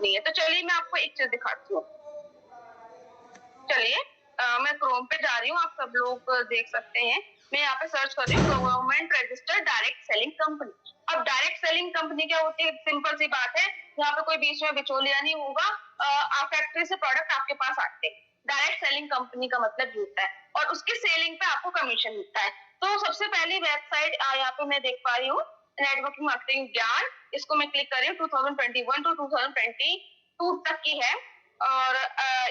Company है। तो चलिए मैं आपको एक चीज दिखाती हूँ। चलिए मैं क्रोम पे जा रही हूँ, आप सब लोग देख सकते हैं। मैं यहाँ पे सर्च कर रही हूँ government registered direct selling company. अब डायरेक्ट सेलिंग कंपनी क्या होती है? सिंपल सी बात है, यहाँ पे कोई बीच में बिचौलिया नहीं होगा। फैक्ट्री से प्रोडक्ट आपके पास आते हैं। डायरेक्ट सेलिंग कंपनी का मतलब ये होता है और उसकी सेलिंग पे आपको कमीशन मिलता है। तो सबसे पहली वेबसाइट यहाँ पे मैं देख पा रही हूँ, नेटवर्किंग मार्केटिंग ज्ञान। इसको मैं क्लिक कर रही हूँ। 2021 टू 2022 तक की है और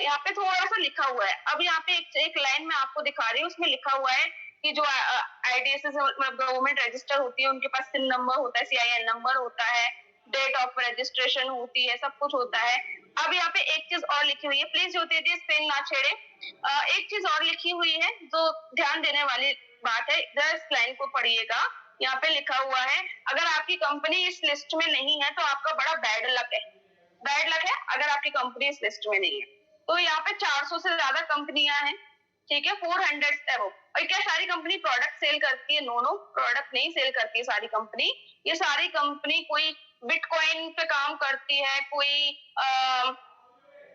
यहाँ पे थोड़ा सा लिखा हुआ है। अब यहाँ पे एक लाइन में आपको दिखा रही हूँ, उसमें लिखा हुआ है कि जो आईडीएसए गवर्नमेंट रजिस्टर होती है उनके पास सिन नंबर होता है, सीआईएन नंबर होता है, डेट ऑफ रजिस्ट्रेशन होती है, सब कुछ होता है। अब यहाँ पे एक चीज और लिखी हुई है, प्लीज जो दीजिए पेन ना छेड़े। एक चीज और लिखी हुई है जो ध्यान देने वाली बात है, जरा इस लाइन को पढ़िएगा। यहाँ पे लिखा हुआ है, अगर आपकी कंपनी इस लिस्ट में नहीं है तो आपका बड़ा बैड लक है। बैड लक है अगर आपकी कंपनी इस लिस्ट में नहीं है। तो यहाँ पे 400 से ज्यादा कंपनियां हैं, ठीक है, 400 एबो। और क्या सारी कंपनी प्रोडक्ट सेल करती है? नो नो, प्रोडक्ट नहीं सेल करती है सारी कंपनी। ये सारी कंपनी कोई बिटकॉइन पे काम करती है, कोई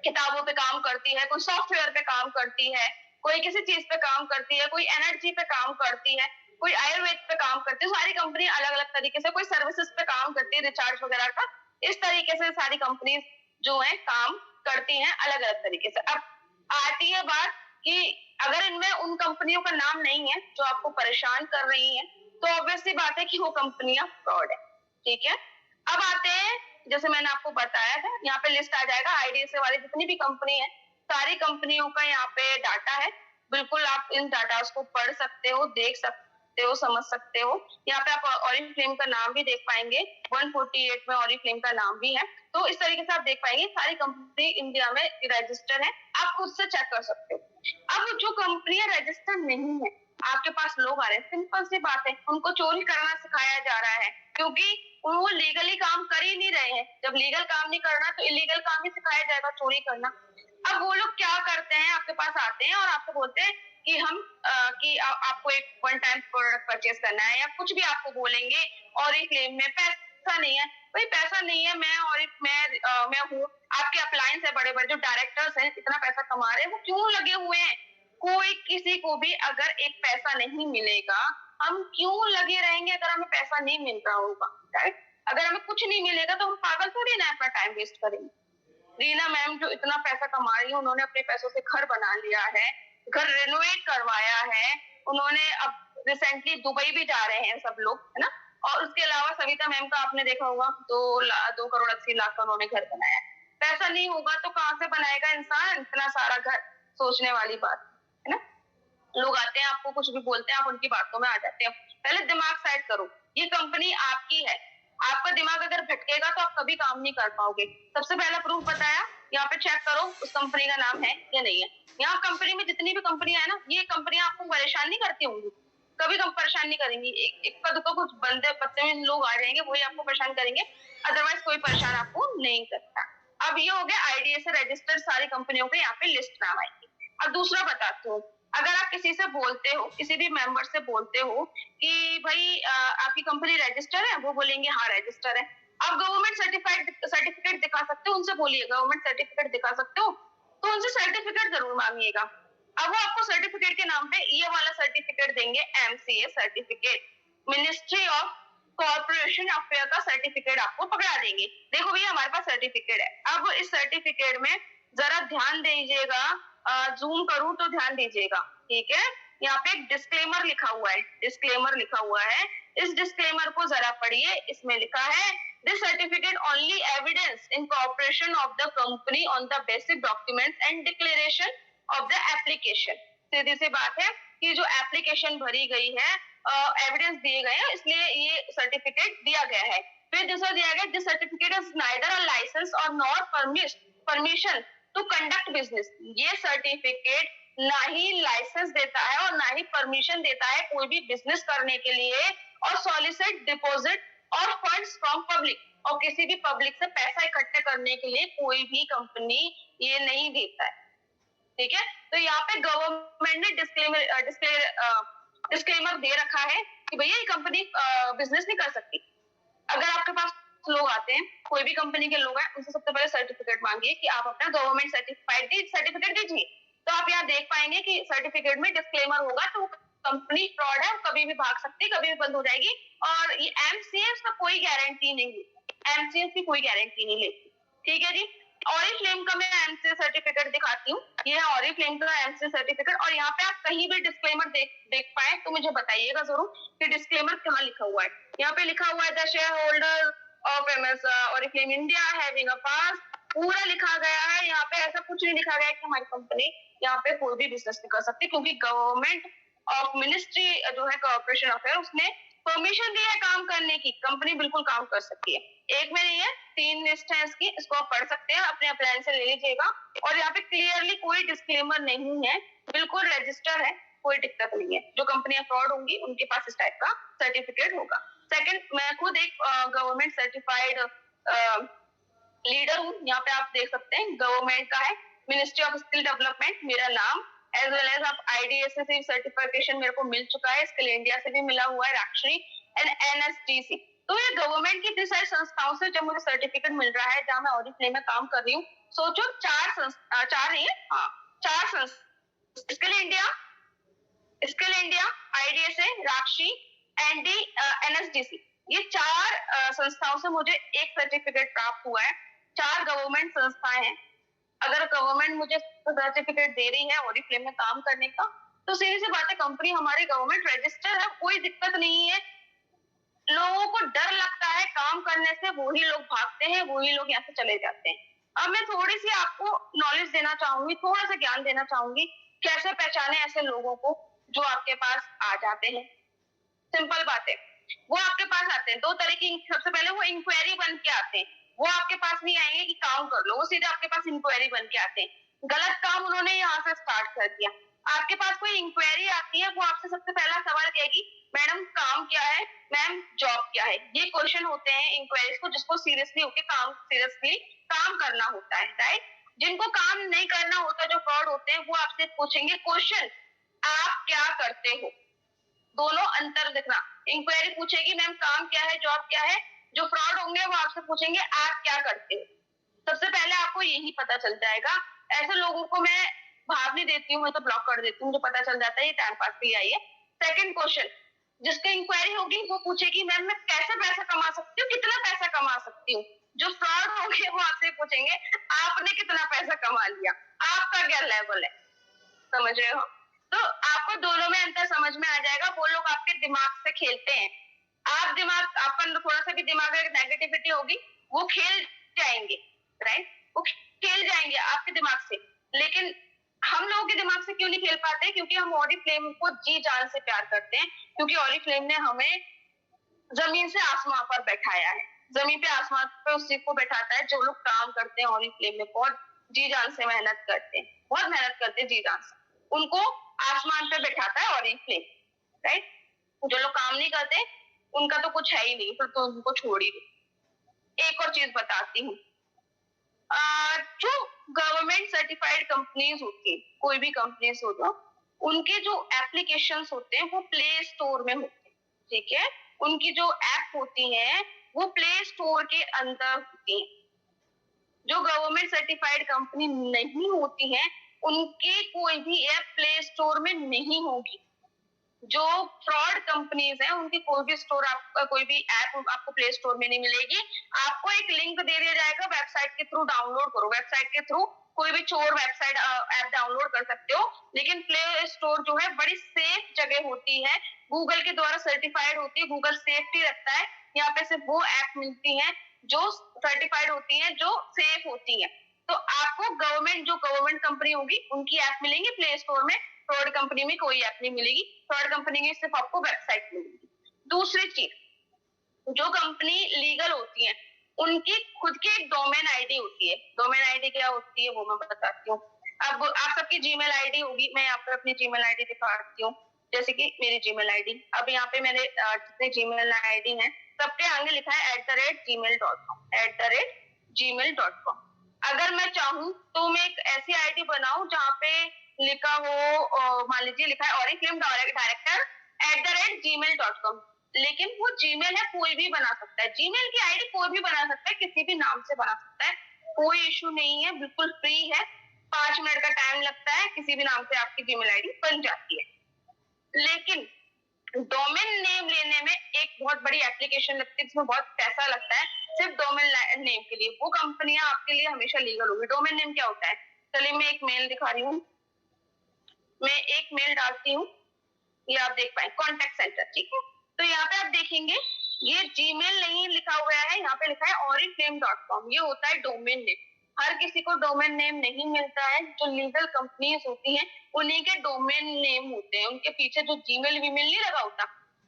किताबों पे काम करती है, कोई सॉफ्टवेयर पे काम करती है, कोई किसी चीज पे काम करती है, कोई एनर्जी पे काम करती है, कोई आयुर्वेद पे काम करती है। सारी कंपनी अलग अलग तरीके से, कोई सर्विसेज पे काम करती है, रिचार्ज वगैरह का। इस तरीके से सारी कंपनी जो है काम करती हैं अलग अलग तरीके से। अब आती है बात कि अगर इनमें उन कंपनियों का नाम नहीं है जो आपको परेशान कर रही हैं, तो ऑब्वियसली बात है कि वो कंपनियां फ्रॉड है, ठीक है। अब आते हैं, जैसे मैंने आपको बताया था, यहाँ पे लिस्ट आ जाएगा आईडीएसए वाली जितनी भी कंपनी है, सारी कंपनियों का यहाँ पे डाटा है। बिल्कुल आप इन डाटा को पढ़ सकते हो, देख सकते हो, समझ सकते हो। यहाँ पे आप ऑरिफ्लेम का नाम भी देख पाएंगे, 148 में ऑरिफ्लेम का नाम भी है। तो इस तरीके से आप देख पाएंगे सारी कंपनी इंडिया में रजिस्टर है, आप खुद से चेक कर सकते हो। अब जो कंपनियां रजिस्टर नहीं है, आपके पास लोग आ रहे हैं, सिंपल सी बात है, उनको चोरी करना सिखाया जा रहा है, क्योंकि वो लीगली काम कर ही नहीं रहे हैं। जब लीगल काम नहीं करना तो इलीगल काम भी सिखाया जाएगा, चोरी करना। अब वो लोग क्या करते हैं, आपके पास आते हैं और आपको बोलते हैं कि आपको एक वन टाइम प्रोडक्ट परचेज करना है, या कुछ भी आपको बोलेंगे। और एक क्लेम में पैसा नहीं है, भाई पैसा नहीं है, मैं हूँ, आपके अप्लायंस है बड़े बड़े जो डायरेक्टर्स हैं, इतना पैसा कमा रहे हैं, वो क्यों लगे हुए हैं? कोई किसी को भी अगर एक पैसा नहीं मिलेगा, हम क्यों लगे रहेंगे? अगर हमें पैसा नहीं मिल रहा होगा, राइट? अगर हमें कुछ नहीं मिलेगा तो हम पागल थोड़ी ना अपना टाइम वेस्ट करेंगे। रीना मैम जो इतना पैसा कमा रही है, उन्होंने अपने पैसों से घर बना लिया है, घर रेनोवेट करवाया है, उन्होंने अब रिसेंटली दुबई भी जा रहे हैं सब लोग, है ना। और उसके अलावा सविता मैम का आपने देखा होगा, 2 करोड़ 80 लाख का उन्होंने घर बनाया। पैसा नहीं होगा तो कहाँ से बनाएगा इंसान इतना सारा घर? सोचने वाली बात है ना। लोग आते हैं, आपको कुछ भी बोलते हैं, आप उनकी बातों में आ जाते हैं। पहले दिमाग सेट करो, ये कंपनी आपकी है। आपका दिमाग अगर भटकेगा तो आप कभी काम नहीं कर पाओगे। सबसे पहला प्रूफ बताया, यहाँ पे चेक करो उस कंपनी का नाम है या नहीं है। यहाँ कंपनी में जितनी भी कंपनियां है ना, ये कंपनियां आपको परेशान नहीं करती होंगी, कभी कम परेशान नहीं करेंगी। एक का दुका कुछ बंदे पत्ते में लोग आ जाएंगे, वही आपको परेशान करेंगे, अदरवाइज कोई परेशान आपको नहीं करता। अब ये हो गया आईडीएसए रजिस्टर्ड सारी कंपनियों के यहाँ पे लिस्ट नाम आएगी। अब दूसरा बताती हूँ, अगर आप किसी से बोलते हो, किसी भी मेंबर से बोलते हो कि भाई आपकी कंपनी रजिस्टर है, वो बोलेंगे हाँ रजिस्टर है। आप गवर्नमेंट सर्टिफिकेट दिखा सकते हो, उनसे बोलिए गवर्नमेंट सर्टिफिकेट दिखा सकते हो, तो उनसे सर्टिफिकेट जरूर मांगिएगा। अब वो आपको सर्टिफिकेट के नाम पे ये वाला सर्टिफिकेट देंगे, MCA certificate, ministry of corporation affair का सर्टिफिकेट आपको पकड़ा देंगे। देखो भैया हमारे पास सर्टिफिकेट है। अब इस सर्टिफिकेट में जरा ध्यान दीजिएगा, जूम करूं तो ध्यान दीजिएगा, ठीक है। यहाँ पे एक डिस्क्लेमर लिखा हुआ है, डिस्क्लेमर लिखा हुआ है, इस डिस्क्लेमर को जरा पढ़िए। इसमें लिखा है, this certificate only evidence incorporation of the company on the basic document and declaration of the application. सीधी सी बात है कि जो एप्लीकेशन भरी गई है, एविडेंस दिए गए हैं, इसलिए ये सर्टिफिकेट दिया गया है। फिर दूसरा दिया गया, this certificate is neither a licence or nor permission to conduct business. ये सर्टिफिकेट ना ही लाइसेंस देता है और ना ही परमिशन देता है कोई भी बिजनेस करने के लिए, और सॉलिसिट डिपॉजिट और फंड्स फ्रॉम पब्लिक, और किसी भी पब्लिक से पैसा इकट्ठे करने के लिए कोई भी कंपनी ये नहीं देता है, ठीक है। तो यहाँ पे गवर्नमेंट ने डिस्क्लेमर दे रखा है कि भैया ये कंपनी बिजनेस नहीं कर सकती। अगर आपके पास लोग आते हैं, कोई भी कंपनी के लोग हैं, उनसे सबसे पहले सर्टिफिकेट मांगिए कि आप अपना गवर्नमेंट सर्टिफाइड सर्टिफिकेट दीजिए। तो आप यहाँ देख पाएंगे कि सर्टिफिकेट में डिस्क्लेमर होगा, तो कंपनी फ्रॉड है, कभी भी भाग सकती है, कभी भी बंद हो जाएगी। और ये एमसीएस का कोई गारंटी नहीं है, एमसीएस की कोई गारंटी नहीं लेती। ठीक है जी। ऑरिफ्लेम का मैं एमसीएस सर्टिफिकेट दिखाती हूँ। ये है ऑरिफ्लेम का एमसीएस सर्टिफिकेट, और यहाँ पे आप कहीं भी डिस्क्लेमर देख पाए तो मुझे बताइएगा जरूर कि डिस्क्लेमर कहाँ लिखा हुआ है। यहाँ पे लिखा हुआ है the share holder of Oriflame India having a pass, पूरा लिखा गया है। यहाँ पे ऐसा कुछ नहीं लिखा गया है कि हमारी कंपनी यहाँ पे कोई भी बिजनेस नहीं कर सकती, क्योंकि गवर्नमेंट ऑफ मिनिस्ट्री जो है कॉर्पोरेशन अफेयर, उसने परमिशन दी है काम करने की, कंपनी बिल्कुल काम कर सकती है। एक में नहीं है, 3 लिस्ट है इसकी, इसको आप पढ़ सकते हैं, अपने अप्लायंस से ले लीजिएगा। और यहाँ पे क्लियरली कोई डिस्क्लेमर नहीं है, बिल्कुल रजिस्टर है, कोई दिक्कत नहीं है। जो कंपनियां फ्रॉड होंगी उनके पास इस टाइप का सर्टिफिकेट होगा। सेकंड, मैं खुद एक गवर्नमेंट सर्टिफाइड लीडर हूँ। यहाँ पे आप देख सकते हैं गवर्नमेंट का है, मिनिस्ट्री ऑफ स्किल डेवलपमेंट मेरा नाम, एज वेल एज आप IDSA सर्टिफिकेशन मेरे को मिल चुका है, स्किल इंडिया से भी मिला हुआ है, राक्षी एंड NSDC। तो ये गवर्नमेंट की इतनी सारी संस्थाओं से जब मुझे सर्टिफिकेट मिल रहा है, जहाँ मैं ऑरिफ्लेम में काम कर रही हूँ, सोचो 4 नहीं है, हाँ 4 संस्था, स्किल इंडिया, IDSA, राक्षी, NSDC, ये 4 संस्थाओं से मुझे एक सर्टिफिकेट प्राप्त हुआ है। 4 गवर्नमेंट संस्थाएं हैं। अगर गवर्नमेंट मुझे सर्टिफिकेट दे रही है ऑरिफ्लेम में काम करने का, तो सीधी सी बात है, कंपनी हमारी गवर्नमेंट रजिस्टर है, कोई दिक्कत नहीं है। लोगों को डर लगता है काम करने से, वही लोग भागते हैं, वही लोग यहाँ से चले जाते हैं। अब मैं थोड़ी सी आपको नॉलेज देना चाहूंगी, थोड़ा सा ज्ञान देना चाहूंगी, कैसे पहचाने ऐसे लोगों को जो आपके पास आ जाते हैं। सिंपल बात है, वो आपके पास आते हैं 2 तरह की। सबसे पहले वो इंक्वायरी बन के आते हैं, वो आपके पास नहीं आएंगे कि काम कर लो, वो सीधे आपके पास इंक्वायरी बन के आते हैं। गलत काम उन्होंने यहाँ से स्टार्ट कर दिया। आपके पास कोई इंक्वायरी आती है, वो आपसे सबसे पहला सवाल कहेगी, मैडम काम क्या है, मैम जॉब क्या है। ये क्वेश्चन होते हैं इंक्वायरीज को, जिसको सीरियसली होके सीरियसली काम करना होता है, राइट। जिनको काम नहीं करना होता, जो फ्रॉड होते हैं, वो आपसे पूछेंगे क्वेश्चन, आप क्या करते हो। दोनों अंतर दिखना, इंक्वायरी पूछेगी मैम काम क्या है, जॉब क्या है। जो फ्रॉड होंगे वो आपसे पूछेंगे आप क्या करते हो। सबसे पहले आपको यही पता चल जाएगा। ऐसे लोगों को मैं भागने देती हूँ, मैं तो ब्लॉक कर देती हूँ, मुझे पता चल जाता है ये टाइम पास के लिए आई है। सेकंड क्वेश्चन, जिसकी इंक्वायरी होगी वो पूछेगी मैम मैं कैसे पैसा कमा सकती हूँ, कितना पैसा कमा सकती हूँ। जो फ्रॉड होंगे वो आपसे पूछेंगे आपने कितना पैसा कमा लिया, आपका क्या लेवल है। समझ रहे हो? तो आपको दोनों में अंतर समझ में आ जाएगा। वो लोग आपके दिमाग से खेलते हैं, आप दिमाग, आपका थोड़ा सा भी दिमाग में नेगेटिविटी होगी, वो खेल जाएंगे, राइट, वो खेल जाएंगे आपके दिमाग से। लेकिन हम लोगों के दिमाग से क्यों नहीं खेल पाते? क्योंकि हम ऑरिफ्लेम को जी जान से प्यार करते हैं, क्योंकि ऑरिफ्लेम ने हमें जमीन से आसमान पर बैठाया है। जमीन पे आसमान पे उसी को बैठाता है जो लोग काम करते हैं ऑरिफ्लेम में, बहुत जी जान से मेहनत करते हैं, बहुत मेहनत करते हैं जी जान से, उनको आसमान पे बैठाता है ऑरिफ्लेम, राइट। जो लोग काम नहीं करते उनका तो कुछ है ही नहीं, फिर तो उनको छोड़ ही दो। एक और चीज बताती हूँ, जो गवर्नमेंट सर्टिफाइड कंपनीज होती है, कोई भी कंपनीज हो जो, उनके जो एप्लीकेशंस होते हैं वो प्ले स्टोर में होते हैं, ठीक है। उनकी जो ऐप होती है वो प्ले स्टोर के अंदर होती है। जो गवर्नमेंट सर्टिफाइड कंपनी नहीं होती है उनकी कोई भी ऐप प्ले स्टोर में नहीं होगी। जो फ्रॉड कंपनीज हैं उनकी कोई भी स्टोर, आपका कोई भी ऐप आपको प्ले स्टोर में नहीं मिलेगी। आपको एक लिंक दे दिया जाएगा, वेबसाइट के थ्रू डाउनलोड करो, वेबसाइट के थ्रू कोई भी चोर वेबसाइट ऐप डाउनलोड कर सकते हो। लेकिन प्ले स्टोर जो है बड़ी सेफ जगह होती है, गूगल के द्वारा सर्टिफाइड होती है, गूगल सेफ्टी रखता है। यहाँ पे सिर्फ वो ऐप मिलती है जो सर्टिफाइड होती है, जो सेफ होती है। तो आपको जो गवर्नमेंट कंपनी होगी उनकी ऐप मिलेंगी प्ले स्टोर में, फ्रॉड कंपनी में कोई ऐप नहीं मिलेगी। फ्रॉड कंपनी में सिर्फ आपको वेबसाइट मिलेगी। दूसरी चीज, जो कंपनी लीगल होती है उनकी खुद की एक डोमेन आईडी होती है। डोमेन आईडी क्या होती है वो मैं बताती हूँ। अब आप सबकी जीमेल आईडी होगी, मैं यहाँ पर अपनी जीमेल आईडी दिखाती हूँ। जैसे कि मेरी जीमेल आईडी, अब यहाँ पे मेरे जितने जीमेल आईडी हैं सबके आगे लिखा है @gmail.com। अगर मैं चाहूँ तो मैं एक ऐसी आईडी बनाऊं जहाँ पे लिखा हो, मान लीजिए लिखा है ऑरिफ्लेम डायरेक्टर @gmail.com। लेकिन वो जीमेल है, कोई भी बना सकता है, जीमेल की आईडी कोई भी बना सकता है, किसी भी नाम से बना सकता है, कोई इशू नहीं है, बिल्कुल फ्री है, 5 मिनट का टाइम लगता है, किसी भी नाम से आपकी जीमेल आईडी बन जाती है। लेकिन डोमेन नेम लेने में एक बहुत बड़ी एप्लीकेशन लगती है, जिसमें बहुत पैसा लगता है सिर्फ डोमेन नेम के लिए। वो कंपनियां आपके लिए हमेशा लीगल होगी। डोमेन नेम क्या होता है, चलिए मैं एक मेल दिखा रही हूँ, मैं एक मेल डालती हूँ, ये आप देख पाए कॉन्टेक्ट सेंटर, ठीक है। तो यहाँ पे आप देखेंगे ये जीमेल नहीं लिखा हुआ है, यहाँ पे लिखा है oriflame.com, ये होता है डोमेन नेम। हर किसी को डोमेन नेम नहीं मिलता है, जो लीगल कंपनीज होती हैं उन्हीं के डोमेन नेम होते हैं, उनके पीछे जो जीमेल वीमेल नहीं लगा होता,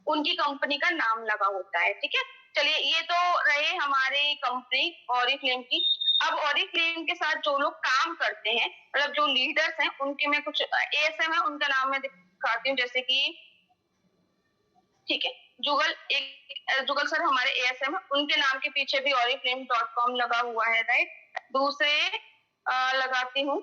उनकी कंपनी का नाम लगा होता है, ठीक है। चलिए ये तो रहे हमारे कंपनी ऑरिफ्लेम की। अब ऑरिफ्लेम के साथ जो लोग काम करते हैं, मतलब जो लीडर्स हैं, उनके में कुछ एएसएम है, उनका नाम मैं दिखाती हूँ, जैसे कि ठीक है जुगल सर हमारे एएसएम है, उनके नाम के पीछे भी oriflame.com लगा हुआ है, राइट। दूसरे लगाती हूँ,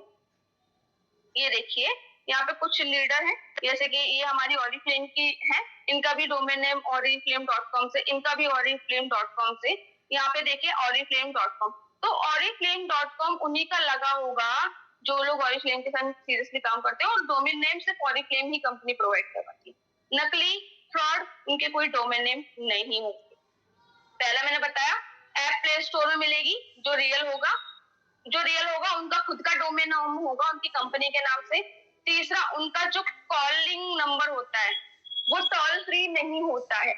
ये देखिए यहाँ पे कुछ लीडर हैं, जैसे कि ये हमारी oriflame की है, इनका भी डोमेन नेम oriflame.com से, इनका भी oriflame.com से, यहाँ पे देखिए oriflame.com। तो oriflame.com उन्हीं का लगा होगा जो लोग oriflame के साथ सीरियसली काम करते हैं, और डोमेन नेम सिर्फ oriflame ही कंपनी प्रोवाइड करवाती है। नकली फ्रॉड उनके कोई डोमेन नेम नहीं होंगे। पहला मैंने बताया ऐप प्ले स्टोर में मिलेगी, जो रियल होगा उनका खुद का डोमेन नाम होगा उनकी कंपनी के नाम से। तीसरा, उनका जो कॉलिंग नंबर होता है वो टोल फ्री नहीं होता है,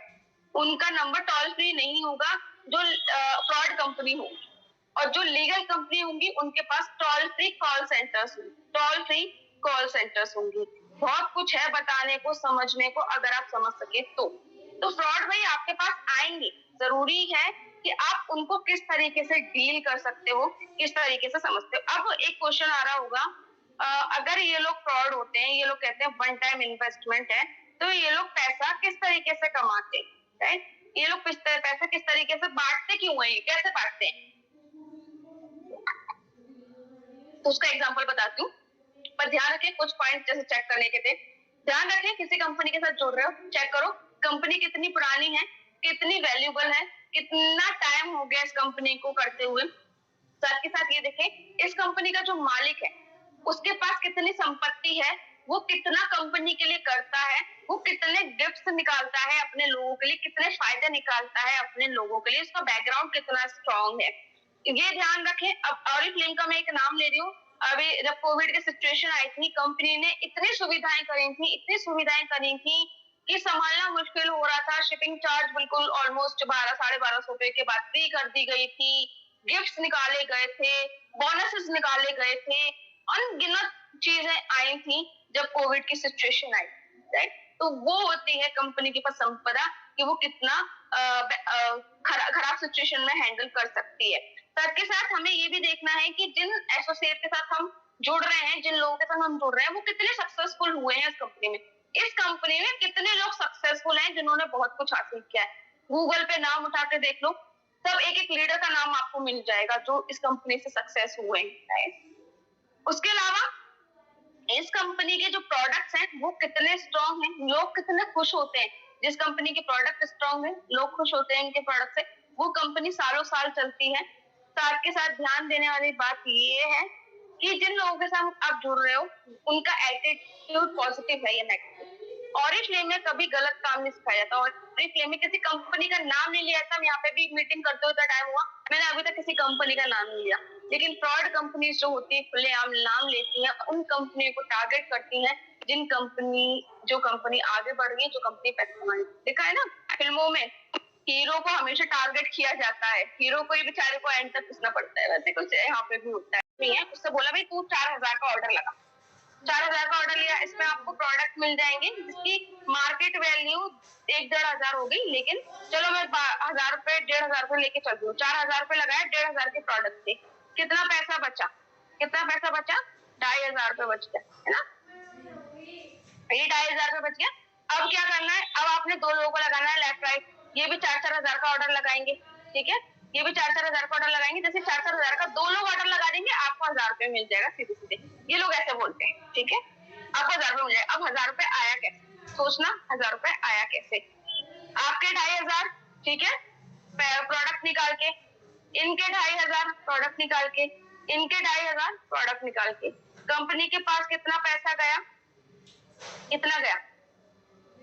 उनका नंबर टोल फ्री नहीं होगा, जो फ्रॉड कंपनी होगी। और जो लीगल कंपनी होंगी उनके पास टोल फ्री कॉल सेंटर्स होंगी। बहुत कुछ है बताने को, समझने को, अगर आप समझ सके तो फ्रॉड भाई आपके पास आएंगे, जरूरी है कि आप उनको किस तरीके से डील कर सकते हो, किस तरीके से समझते हो। अब एक क्वेश्चन आ रहा होगा, अगर ये लोग फ्रॉड होते हैं, ये लोग कहते हैं वन टाइम इन्वेस्टमेंट है, तो ये लोग पैसा किस तरीके से कमाते हैं, राइट। ये लोग पैसा किस तरीके से बांटते क्यों है, ये कैसे बांटते हैं, तो उसका एग्जाम्पल बताती हूँ। पर ध्यान रखें कुछ पॉइंट जैसे चेक करने के थे, ध्यान रखें किसी कंपनी के साथ जुड़ रहे हो, चेक करो कंपनी कितनी पुरानी है, कितनी वैल्यूबल है, कितना टाइम हो गया इस कंपनी को करते हुए। साथ के साथ ये देखें इस कंपनी का जो मालिक है उसके पास कितनी संपत्ति है, वो कितना कंपनी के लिए करता है, वो कितने गिफ्ट्स निकालता है अपने लोगों के लिए, कितने फायदे निकालता है अपने लोगों के लिए, इसका बैकग्राउंड कितना स्ट्रॉन्ग है, ये ध्यान रखें। अब ऑरिफ्लेम का मैं एक नाम ले रही हूँ, अभी जब कोविड की सिचुएशन आई थी, कंपनी ने इतनी सुविधाएं करी थी कि संभालना मुश्किल हो रहा था। शिपिंग चार्ज बिल्कुल ऑलमोस्ट 1200-1250 रुपए के बाद फ्री कर दी गई थी, गिफ्ट्स निकाले गए थे, बोनसेस निकाले गए थे, अनगिनत चीजें आई थी जब कोविड की सिचुएशन आई, राइट। तो वो होती है कंपनी के पास संपदा कि वो कितना खराब सिचुएशन में हैंडल कर सकती है। साथ के साथ हमें ये भी देखना है कि जिन एसोसिएट के साथ हम जुड़ रहे हैं, जिन लोगों के साथ हम जुड़ रहे हैं, वो कितने सक्सेसफुल हुए हैं इस कंपनी में। इस कंपनी में कितने लोग सक्सेसफुल हैं जिन्होंने बहुत कुछ हासिल किया है। गूगल पे नाम उठा के देख लो, सब एक एक लीडर का नाम आपको मिल जाएगा जो इस कंपनी से सक्सेस हुए हैं। उसके अलावा इस कंपनी के जो प्रोडक्ट्स हैं वो कितने स्ट्रॉन्ग हैं, लोग कितने खुश होते हैं। जिस कंपनी के प्रोडक्ट स्ट्रॉन्ग है, लोग खुश होते हैं इनके प्रोडक्ट से, वो कंपनी सालों साल चलती है। साथ के साथ ध्यान देने वाली बात ये है कि जिन लोगों के साथ आप जुड़ रहे हो उनका एटीट्यूड पॉजिटिव है या नेगेटिव। ऑरिफ्लेम में कभी गलत काम नहीं सिखाया जाता, ऑरिफ्लेम में किसी कंपनी का नाम नहीं लिया था। यहाँ पे भी मीटिंग करते हुए टाइम हुआ, मैंने अभी तक किसी कंपनी का नाम नहीं लिया। लेकिन फ्रॉड कंपनी जो होती है खुलेआम नाम लेती है, उन कंपनियों को टारगेट करती है जो कंपनी आगे बढ़ रही है, जो कंपनी पैसे कमा रही है। देखा है ना फिल्मों में हीरो को हमेशा टारगेट किया जाता है, हीरो को ही बेचारे को एंड तक घुसना पड़ता है, वैसे कुछ यहाँ पे भी होता है। उससे बोला भाई तू 4000 का ऑर्डर लगा, 4000 का ऑर्डर लिया, इसमें आपको प्रोडक्ट मिल जाएंगे जिसकी मार्केट वैल्यू 1-1.5 हो गई, लेकिन चलो मैं 1000 रुपए 1,500 रुपए लेके चल रही हूँ, 4000 रुपए लगाया, 1,500 के प्रोडक्ट थे, कितना पैसा बचा 2,500 रुपए बच गया, है ना, ये 2,500 रुपए बच गया। अब क्या करना है, अब आपने 2 लोगों को लगाना है लेफ्ट राइट, ये भी 4-4 हजार का ऑर्डर लगाएंगे, ठीक है, ये भी 4-4 हजार का ऑर्डर लगाएंगे। जैसे 4-4 हजार का 2 लोग ऑर्डर लगा देंगे, आपको 1000 रुपए मिल जाएगा सीधे सीधे। ये लोग ऐसे बोलते हैं, ठीक है, आपको 1000 रुपए मिल जाएगा। अब 1000 रुपए आया कैसे, सोचना 1000 रुपए आया कैसे। आपके 2500, ठीक है, प्रोडक्ट निकाल के, इनके 2500 प्रोडक्ट निकाल के, इनके 2500 प्रोडक्ट निकाल के, कंपनी के पास कितना पैसा गया, कितना गया,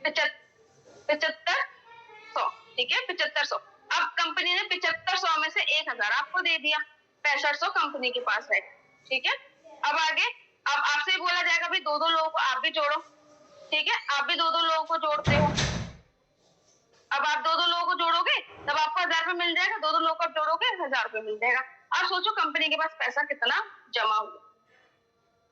7500, ठीक है, 7500। अब कंपनी ने 7500 में से 1000 आपको दे दिया, 6500 कंपनी के पास है, ठीक है। अब आगे, अब आपसे बोला जाएगा भाई 2-2 लोगों को आप भी जोड़ो, ठीक है, आप भी 2-2 लोगों को जोड़ते हो। अब आप 2-2 लोगों को जोड़ोगे तब आपको 1000 रुपए मिल जाएगा, 2-2 लोगों को जोड़ोगे 1000 रुपए मिल जाएगा। अब सोचो कंपनी के पास पैसा कितना जमा हुआ।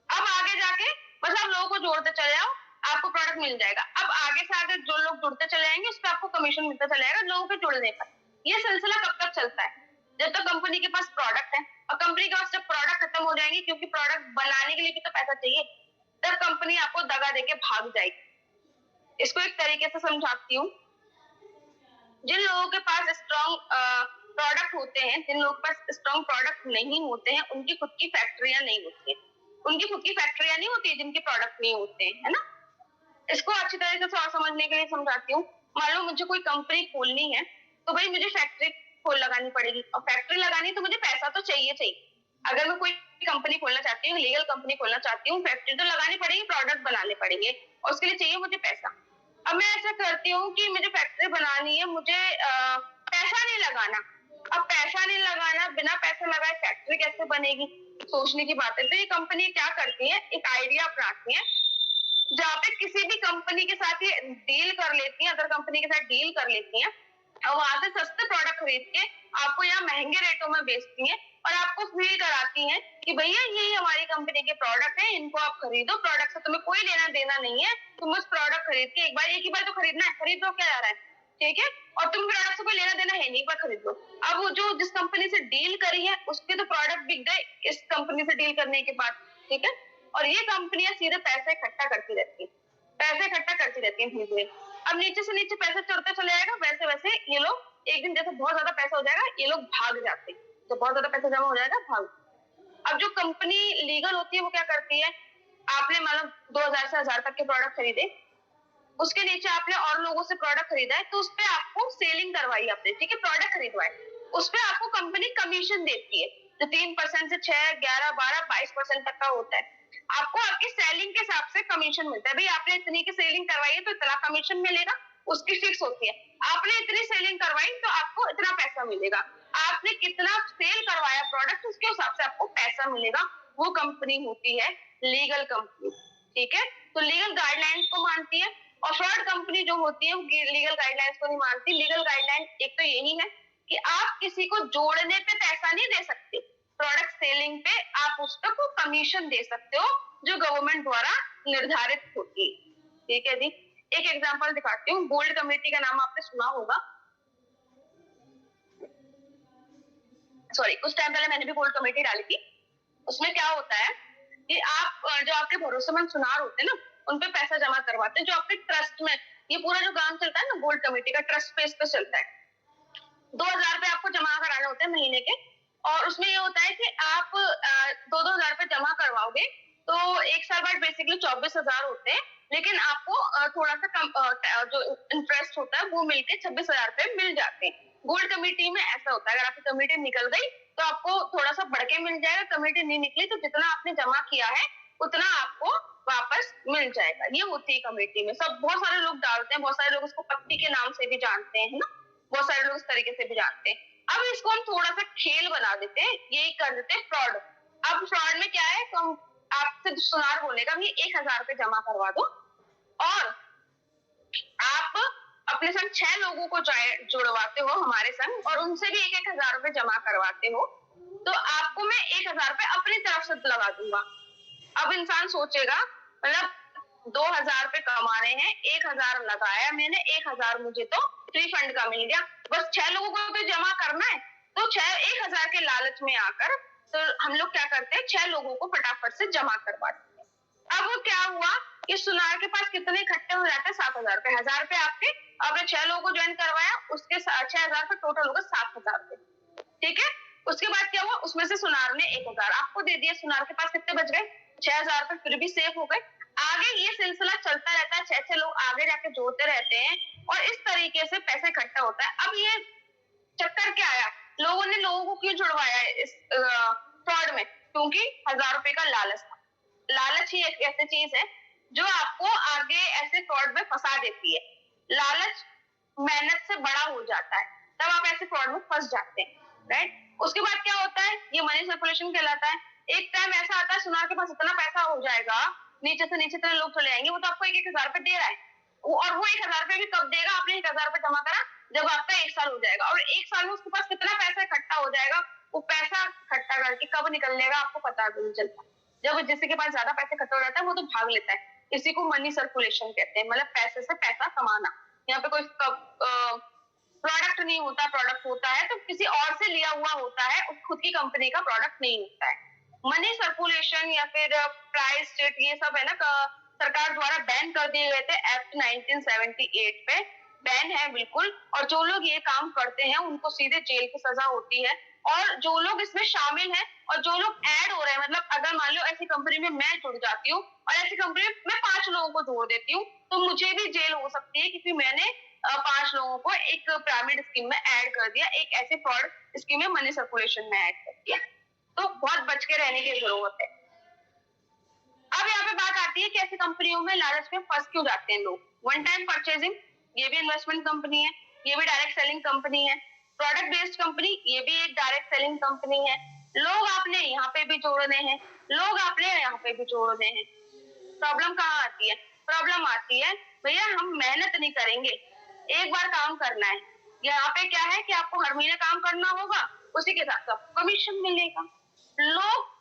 अब आगे जाके बस आप लोगों को जोड़ते चले जाओ, आपको प्रोडक्ट मिल जाएगा। अब आगे से आगे जो लोग जुड़ते चले जाएंगे उस पर आपको कमीशन मिलता चला जाएगा लोगों के जुड़ने पर। ये सिलसिला कब तक चलता है? जब तक कंपनी के पास प्रोडक्ट है, और कंपनी के पास जब प्रोडक्ट खत्म हो जाएंगे, क्योंकि प्रोडक्ट बनाने के लिए भी तो पैसा चाहिए, तब कंपनी आपको दगा देके भाग जाएगी। इसको एक तरीके से समझाती हूँ, जिन लोगों के पास स्ट्रॉन्ग प्रोडक्ट होते हैं, जिन लोगों के पास स्ट्रॉन्ग प्रोडक्ट नहीं होते हैं, उनकी खुद की फैक्ट्रियां नहीं होती है, उनकी खुद की फैक्ट्रियां नहीं होती है जिनके प्रोडक्ट नहीं होते हैं, है ना। इसको अच्छी तरीके से और समझने के लिए समझाती हूँ। मान लो मुझे कोई कंपनी खोलनी है, तो भाई मुझे फैक्ट्री खोल लगानी पड़ेगी, और फैक्ट्री लगानी तो मुझे पैसा तो चाहिए। अगर मैं कोई कंपनी खोलना चाहती हूँ, लीगल कंपनी खोलना चाहती हूँ, फैक्ट्री तो लगानी पड़ेगी, प्रोडक्ट बनाने पड़ेंगे, और उसके लिए चाहिए मुझे पैसा। अब मैं ऐसा करती हूँ कि मुझे फैक्ट्री बनानी है, मुझे पैसा नहीं लगाना। अब पैसा नहीं लगाना, बिना पैसा लगाए फैक्ट्री कैसे बनेगी, सोचने की बात है। तो ये कंपनी क्या करती है, एक आइडिया अपनाती है, जहाँ पे किसी भी कंपनी के साथ ये डील कर लेती हैं, अदर कंपनी के साथ डील कर लेती हैं, और वहां से सस्ते प्रोडक्ट खरीद के आपको यहाँ महंगे रेटों में बेचती हैं, और आपको फील कराती हैं कि भैया यही हमारी कंपनी के प्रोडक्ट है, इनको आप खरीदो, प्रोडक्ट से तुम्हें कोई लेना देना नहीं है, तुम बस प्रोडक्ट खरीद के एक ही बार तो खरीदना है, खरीदो क्या जा रहा है, ठीक है, और तुम प्रोडक्ट से कोई लेना देना है नहीं, पर खरीद लो। अब वो जो जिस कंपनी से डील करी है उसके तो प्रोडक्ट बिक गए इस कंपनी से डील करने के बाद, ठीक है, और ये कंपनियां सीधे पैसे इकट्ठा करती रहती है, पैसे इकट्ठा करती रहती है धीरे धीरे। अब नीचे से नीचे पैसा चढ़ते चले जाएगा, वैसे वैसे ये लोग एक दिन जैसे बहुत ज्यादा पैसा हो जाएगा, ये लोग भाग जाते हैं, जब बहुत ज्यादा पैसा जमा हो जाएगा भाग। अब जो कंपनी लीगल होती है वो क्या करती है, आपने मतलब 2000 से 1000 तक के प्रोडक्ट खरीदे, उसके नीचे आपने और लोगों से प्रोडक्ट खरीदा है, तो उस पर आपको सेलिंग करवाई आपने, ठीक है, प्रोडक्ट खरीदवाए, उस पर आपको कंपनी कमीशन देती है, जो 3% से 6, 11, 12, 22% तक का होता है। आपको आपकी सेलिंग के हिसाब से कमीशन मिलता है, भाई आपने इतनी की सेलिंग करवाई है तो इतना कमीशन मिलेगा, उसकी फिक्स होती है। आपने इतनी सेलिंग करवाई तो आपको इतना पैसा मिलेगा, आपने कितना सेल करवाया प्रोडक्ट उसके हिसाब से आपको पैसा मिलेगा। वो कंपनी होती है लीगल कंपनी, ठीक है, तो लीगल गाइडलाइंस को मानती है। और फ्रॉड कंपनी जो होती है वो लीगल गाइडलाइंस को नहीं मानती। लीगल गाइडलाइन एक तो यही है कि आप किसी को जोड़ने पे पैसा नहीं दे सकते, प्रोडक्ट सेलिंग पे आप उसको कमीशन दे सकते हो जो गवर्नमेंट द्वारा निर्धारित होती है, ठीक है जी। एक एग्जांपल दिखाती हूँ, गोल्ड कमेटी का नाम आपने सुना होगा, सॉरी, कुछ टाइम पहले मैंने भी गोल्ड कमेटी डाली थी। उसमें क्या होता है कि आप जो आपके भरोसेमंद सुनार होते हैं ना, उन पे पैसा जमा करवाते हैं, जो आपके ट्रस्ट में, ये पूरा जो काम चलता है ना गोल्ड कमेटी का, ट्रस्ट बेस पे चलता है। 2000 रुपए आपको जमा कराने होते हैं महीने के, और उसमें ये होता है कि आप 2-2 हजार रुपए जमा करवाओगे तो एक साल बाद बेसिकली 24,000 होते हैं, लेकिन आपको थोड़ा सा कम जो इंटरेस्ट होता है वो मिलके 26,000 रुपए मिल जाते हैं। गोल्ड कमेटी में ऐसा होता है, अगर आपकी कमेटी निकल गई तो आपको थोड़ा सा बढ़ के मिल जाएगा, कमेटी नहीं निकली तो जितना आपने जमा किया है उतना आपको वापस मिल जाएगा। ये होती है कमेटी में, सब बहुत सारे लोग डालते हैं, बहुत सारे लोग उसको पत्ती के नाम से भी जानते हैं, है ना, बहुत सारे लोग इस तरीके से भी जानते हैं। अब इसको हम थोड़ा सा खेल बना देते हैं, यही कर देते हैं फ्रॉड। अब फ्रॉड में क्या है, तो हम आपसे सुनार बोलेगा ये 1000 रुपए जमा करवा दो, और आप अपने संग 6 लोगों को जुड़वाते हो हमारे संग, और उनसे भी 1-1 हजार रुपए जमा करवाते हो, तो आपको मैं 1000 रुपए अपनी तरफ से लगा दूंगा। अब इंसान सोचेगा, मतलब 2000 रुपए कमाने हैं, 1000 लगाया मैंने, 1000 मुझे तो रिफंड का मिल गया, बस 6 लोगों को तो जमा करना है, तो 1000 के लालच में आकर तो हम लोग क्या करते हैं, 6 लोगों को फटाफट से जमा करवाते हैं। अब क्या हुआ कि सुनार के पास कितने इकट्ठे हो जाते हैं, 7,000 रुपए, 1000 रुपए आपके, आपने 6 लोगों को ज्वाइन करवाया, उसके 6,000 रुपए टोटल होगा 7,000 रुपए, ठीक है। उसके बाद क्या हुआ, उसमें से सुनार ने 1,000 आपको दे दिया, सुनार के पास कितने बच गए, 6,000 रुपए फिर भी सेफ हो गए। आगे ये सिलसिला चलता रहता है, 6 लोग आगे जाके जोड़ते रहते हैं, और इस तरीके से पैसा इकट्ठा होता है। अब ये चक्कर क्या आया, लोगों ने लोगों को क्यों जुड़वाया इस फ्रॉड में? क्योंकि 1000 रुपए का लालच था। लालच ही एक ऐसी चीज है जो आपको आगे ऐसे फ्रॉड में फंसा देती है। लालच मेहनत से बड़ा हो जाता है, तब आप ऐसे फ्रॉड में फंस जाते हैं, राइट। उसके बाद क्या होता है, ये मनी सर्कुलेशन कहलाता है। एक टाइम ऐसा आता है सुनार के पास इतना पैसा हो जाएगा, नीचे से नीचे इतने लोग चले आएंगे, वो तो आपको 1,000 रुपए दे रहा है, और वो 1,000 रुपए भी कब देगा, आपने 1,000 रुपए जमा करा जब आपका 1 साल हो जाएगा, और 1 साल में उसके पास कितना पैसा इकट्ठा हो जाएगा, वो पैसा इकट्ठा करके कब निकल लेगा आपको पता भी नहीं चलता। जब जिसके के पास ज्यादा पैसे इकट्ठा हो जाता है वो तो भाग लेता है। इसी को मनी सर्कुलेशन कहते हैं, मतलब पैसे से पैसा कमाना। यहाँ पे कोई प्रोडक्ट नहीं होता, प्रोडक्ट होता है तो किसी और से लिया हुआ होता है, खुद की कंपनी का प्रोडक्ट नहीं होता है। मनी सर्कुलेशन या फिर प्राइस स्टेट ये सब है ना, सरकार द्वारा बैन कर दिए गए थे एक्ट 1978 पे, बैन है बिल्कुल। और जो लोग ये काम करते हैं उनको सीधे जेल की सजा होती है। और जो लोग इसमें शामिल हैं और जो लोग ऐड हो रहे हैं, मतलब अगर मान लो ऐसी कंपनी में मैं जुड़ जाती हूँ और ऐसी कंपनी में मैं 5 लोगों को जोड़ देती हूँ, तो मुझे भी जेल हो सकती है, क्योंकि मैंने 5 लोगों को एक पिरामिड स्कीम में ऐड कर दिया, एक ऐसे फ्रॉड स्कीम में मनी सर्कुलेशन में ऐड कर दिया। तो बहुत बच के रहने की जरूरत है। अब यहाँ पे बात आती है कि ऐसी कंपनियों में लालच में फंस क्यों जाते हैं लोग। वन टाइम परचेजिंग, ये भी इन्वेस्टमेंट कंपनी है, ये भी डायरेक्ट सेलिंग कंपनी है। प्रोडक्ट बेस्ड कंपनी, ये भी एक डायरेक्ट सेलिंग कंपनी है। लोग आपने यहाँ पे भी जोड़ने हैं, लोग आपने यहाँ पे भी जोड़ने हैं। प्रॉब्लम कहाँ आती है? प्रॉब्लम आती है भैया हम मेहनत नहीं करेंगे, एक बार काम करना है। यहाँ पे क्या है कि आपको हर महीने काम करना होगा, उसी के साथ आपको कमीशन मिलेगा। लोग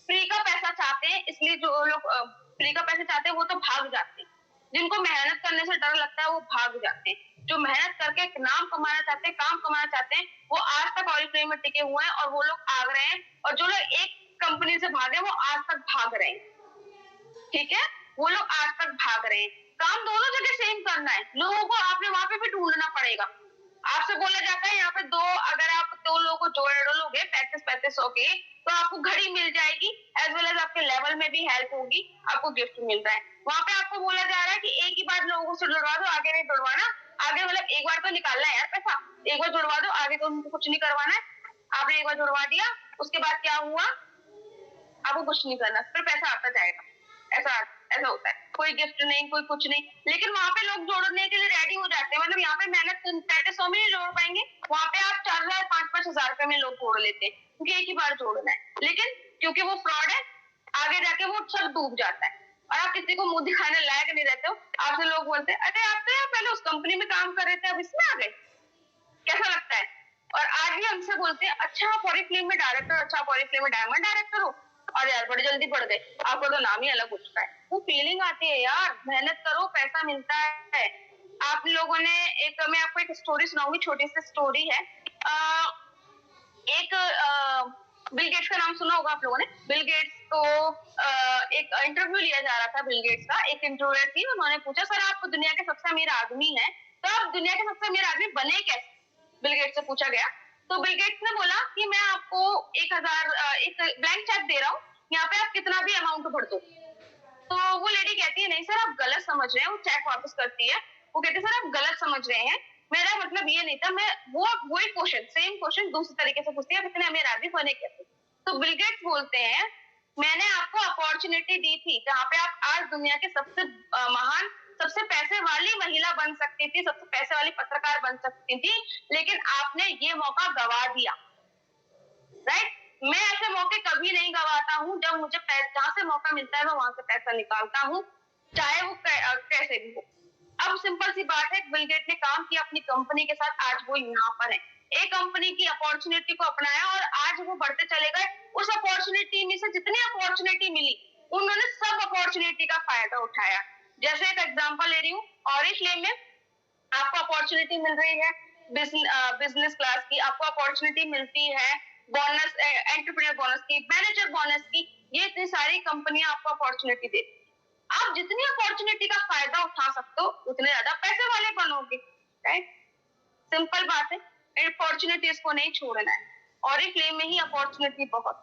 फ्री का पैसा चाहते हैं, इसलिए जो लोग फ्री का पैसा चाहते हैं वो तो भाग जाते हैं। जिनको मेहनत करने से डर लगता है वो भाग जाते हैं। जो मेहनत करके नाम कमाना चाहते हैं, काम कमाना चाहते हैं, वो आज तक ऑरिफ्लेम में टिके हुए हैं और वो लोग आग रहे हैं। और जो लोग एक कंपनी से भागे वो आज तक भाग रहे हैं, ठीक है, वो लोग आज तक भाग रहे हैं। काम दोनों जगह सेम करना है, लोगों को आपने वहां पे भी ढूंढना पड़ेगा। आपसे बोला जाता है यहाँ पे अगर आप 2 लोगों को जोड़ोगे 35-35 के, तो आपको घड़ी मिल जाएगी, एज वेल एज आपके लेवल में भी हेल्प होगी, आपको गिफ्ट मिल रहा है। वहां पे आपको बोला जा रहा है कि एक ही बार लोगों से जुड़वा दो, आगे नहीं जुड़वाना। आगे मतलब एक बार तो निकालना है यार पैसा, एक बार जुड़वा दो, आगे तो उनको कुछ नहीं करवाना है। आपने एक बार जुड़वा दिया, उसके बाद क्या हुआ, आपको कुछ नहीं करना, फिर पैसा आता जाएगा। ऐसा ऐसा होता है, कोई गिफ्ट नहीं, कोई कुछ नहीं। लेकिन वहां पे लोग जोड़ने के लिए रेडी हो जाते हैं, मतलब यहाँ पे मेहनत 3500 में नहीं जोड़ पाएंगे, वहां पे आप 4,000 5-5 हजार रुपए में लोग जोड़ लेते हैं, क्योंकि एक ही बार जोड़ना है। लेकिन क्योंकि वो फ्रॉड है, आगे जाके वो सब डूब जाता है और आप किसी को मुंह दिखाने लायक नहीं रहते हो। आपसे लोग बोलते हैं अरे आप तो यार पहले उस कंपनी में काम कर रहे थे, अब इसमें आ गए, कैसा लगता है? और आज भी हमसे बोलते हैं अच्छा आप ऑरिफ्लेम में डायरेक्टर, अच्छा आप ऑरिफ्लेम में डायमंड डायरेक्टर हो, और यार बड़ी जल्दी बढ़ गए, आपका तो नाम ही अलग हो चुका है। वो फीलिंग आती है यार, मेहनत करो पैसा मिलता है। आप लोगों ने मैं आपको एक स्टोरी सुनाऊंगी, छोटी सी स्टोरी है। एक बिल गेट्स का नाम सुना होगा आप लोगों ने। बिल गेट्स को एक इंटरव्यू लिया जा रहा था, बिल गेट्स का एक इंटरव्यूअर थी, उन्होंने पूछा सर आप दुनिया के सबसे अमीर आदमी हैं, तो आप दुनिया के सबसे अमीर आदमी बने कैसे, बिल गेट्स से पूछा गया। तो बिल गेट्स ने बोला कि मैं आपको 1,000 एक ब्लैंक चेक दे रहा हूँ, यहाँ पे आप कितना भी अमाउंट भर दो। तो वो लेडी कहती है नहीं सर आप गलत समझ रहे हैं, वो चेक वापस करती है। वो कहती है सर आप गलत समझ रहे हैं, मेरा मतलब ये नहीं था, मैं वही क्वेश्चन, सेम क्वेश्चन दूसरे तरीके से पूछती है, आप इतने अमीर आदमी बने कैसे। तो बिल गेट्स बोलते हैं मैंने आपको अपॉर्चुनिटी दी थी जहाँ पे आप आज दुनिया के सबसे महान, सबसे पैसे वाली महिला बन सकती थी, सबसे पैसे वाली पत्रकार बन सकती थी, लेकिन आपने ये मौका गवा दिया, राइट। मैं ऐसे मौके कभी नहीं गवाता हूँ, जब मुझे जहाँ से मौका मिलता है मैं वहां से पैसा निकालता हूँ, चाहे वो कैसे भी हो। अब सिंपल सी बात है, बिल गेट ने काम किया अपनी कंपनी के साथ, आज वो यहाँ पर है, एक कंपनी की अपॉर्चुनिटी को अपनाया और आज वो बढ़ते चले गए। उस अपॉर्चुनिटी में से जितनी अपॉर्चुनिटी मिली उन्होंने सब अपॉर्चुनिटी का फायदा उठाया। जैसे एक एग्जांपल ले रही हूँ, ऑरिफ्लेम में आपको अपॉर्चुनिटी मिल रही है बिजनेस क्लास की, आपको अपॉर्चुनिटी मिलती है बोनस, एंटरप्रेन्योर बोनस की, मैनेजर बोनस की, ये इतनी सारी कंपनियां आपको अपॉर्चुनिटी देती। आप जितनी अपॉर्चुनिटी का फायदा उठा सकते हो उतने ज्यादा पैसे वाले बनोगे, राइट। सिंपल बात है, अपॉर्चुनिटीज को नहीं छोड़ना है। ऑरिफ्लेम में ही अपॉर्चुनिटी बहुत।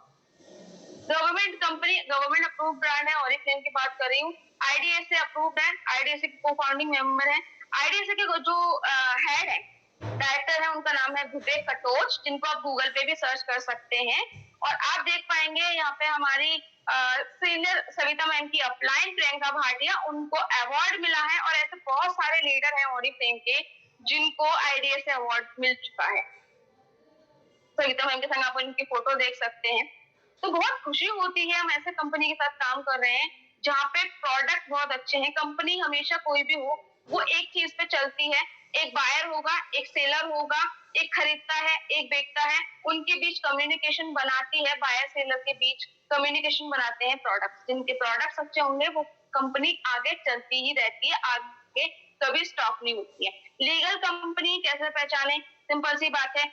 Government company, government approved brand है, ऑरिफ्लेम की बात कर रही हूँ। आईडीएस से अप्रूव्ड है, आईडीएस के को फाउंडिंग मेंबर है। आईडीएसए के जो हेड है, डायरेक्टर है, उनका नाम है विवेक कटोच, जिनको आप गूगल पे भी सर्च कर सकते हैं। और आप देख पाएंगे यहाँ पे हमारी सीनियर सविता मैम की अपलाइन प्रियंका भाटिया, उनको अवार्ड मिला है। और ऐसे बहुत सारे लीडर हैं ऑरिफ्लेम के जिनको आईडीएसए अवार्ड मिल चुका है। सविता मैम के संग आप उनकी फोटो देख सकते हैं। तो बहुत खुशी होती है हम ऐसे कंपनी के साथ काम कर रहे हैं जहाँ पे प्रोडक्ट बहुत अच्छे हैं। कंपनी हमेशा कोई भी हो वो एक चीज पे चलती है, एक बायर होगा, एक सेलर होगा, एक खरीदता है, एक बेचता है, उनके बीच कम्युनिकेशन बनाती है, बायर सेलर के बीच कम्युनिकेशन बनाते हैं प्रोडक्ट। जिनके प्रोडक्ट्स अच्छे होंगे वो कंपनी आगे चलती ही रहती है, आगे कभी स्टॉप नहीं होती है। लीगल कंपनी कैसे पहचाने? सिंपल सी बात है,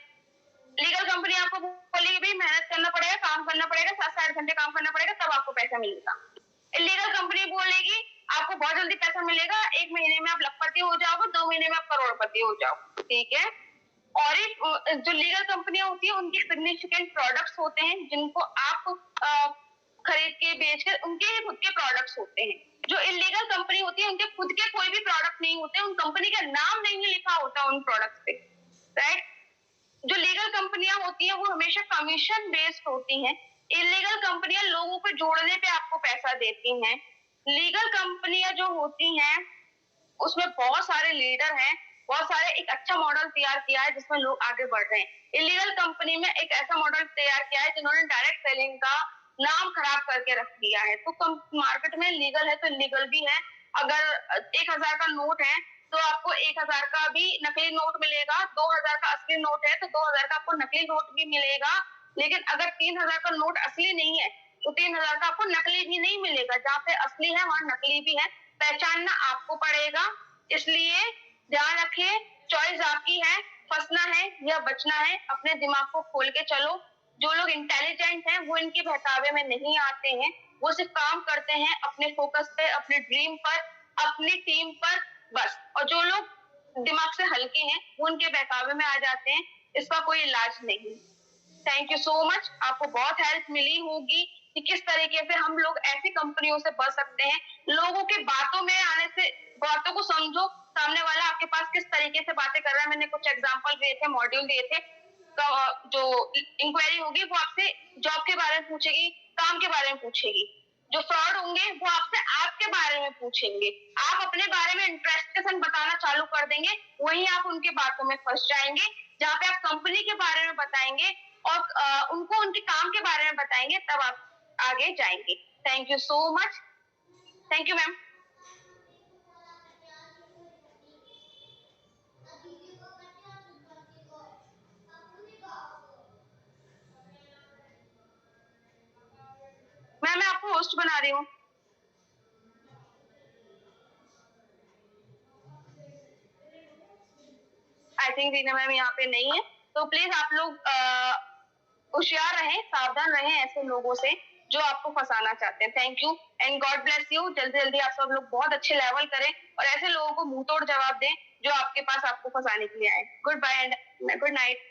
लीगल कंपनी आपको बोलेगी भाई मेहनत करना पड़ेगा, काम करना पड़ेगा, 7 से 8 घंटे काम करना पड़ेगा, तब आपको पैसा मिलेगा। इलीगल कंपनी बोलेगी आपको बहुत जल्दी पैसा मिलेगा, 1 महीने में आप लखपति हो जाओगे, 2 महीने में आप करोड़पति हो जाओगे, ठीक है। और जो लीगल कंपनियां होती है उनके सिग्निफिकेंट प्रोडक्ट्स होते हैं जिनको आप खरीद के बेच कर, उनके ही खुद के प्रोडक्ट्स होते हैं। जो इलीगल कंपनी होती है उनके खुद के कोई भी प्रोडक्ट नहीं होते, उन कंपनी का नाम नहीं लिखा होता उन प्रोडक्ट्स पे, राइट। जो लीगल कंपनियां होती हैं वो हमेशा कमीशन बेस्ड होती हैं। इलीगल कंपनियां लोगों को जोड़ने पे आपको पैसा देती हैं। लीगल कंपनियां जो होती हैं उसमें बहुत सारे लीडर हैं, बहुत सारे एक अच्छा मॉडल तैयार किया है जिसमें लोग आगे बढ़ रहे हैं। इलीगल कंपनी में एक ऐसा मॉडल तैयार किया है जिन्होंने डायरेक्ट सेलिंग का नाम खराब करके रख दिया है। तो मार्केट में लीगल है तो लीगल भी है। अगर 1000 का नोट है तो आपको 1000 का भी नकली नोट मिलेगा, 2000 का असली नोट है तो 2000 का आपको नकली नोट भी मिलेगा। लेकिन अगर 3000 का नोट असली नहीं है तो 3000 का आपको नकली भी नहीं मिलेगा। जहाँ पे असली है वहां नकली भी है, पहचानना आपको पड़ेगा। इसलिए ध्यान रखिए, चॉइस आपकी है, फंसना है या बचना है, अपने दिमाग को खोल के चलो। जो लोग इंटेलिजेंट हैं वो इनके बहकावे में नहीं आते हैं, वो सिर्फ काम करते हैं अपने फोकस पे, अपने ड्रीम पर, अपनी टीम पर, बस। और जो लोग दिमाग से हल्के हैं वो उनके बहकावे में आ जाते हैं, इसका कोई इलाज नहीं। Thank you so much. आपको बहुत हेल्प मिली होगी कि किस तरीके से हम लोग ऐसी कंपनियों से बच सकते हैं। लोगों के बातों में आने से, बातों को समझो, सामने वाला आपके पास किस तरीके से बातें कर रहा है। मैंने कुछ एग्जांपल दिए थे, मॉड्यूल दिए थे। जो इंक्वायरी होगी वो आपसे जॉब के बारे में पूछेगी, काम के बारे में पूछेगी। जो फ्रॉड होंगे वो आपसे आपके बारे में पूछेंगे। आप अपने बारे में इंटरेस्ट के संग बताना चालू कर देंगे, वहीं आप उनके बातों में फंस जाएंगे। जहाँ पे आप कंपनी के बारे में बताएंगे और उनको उनके काम के बारे में बताएंगे, तब आप आगे जाएंगे। Thank you so much. Thank you ma'am. मैं आपको होस्ट बना रही हूँ। आई थिंक रीना मैम यहाँ पे नहीं है, तो प्लीज आप लोग होशियार रहें, सावधान रहें ऐसे लोगों से जो आपको फंसाना चाहते हैं। Thank you and God bless you. जल्दी जल्दी आप सब लोग बहुत अच्छे लेवल करें और ऐसे लोगों को मुंह तोड़ जवाब दें जो आपके पास आपको फंसाने के लिए आए। Goodbye and good night.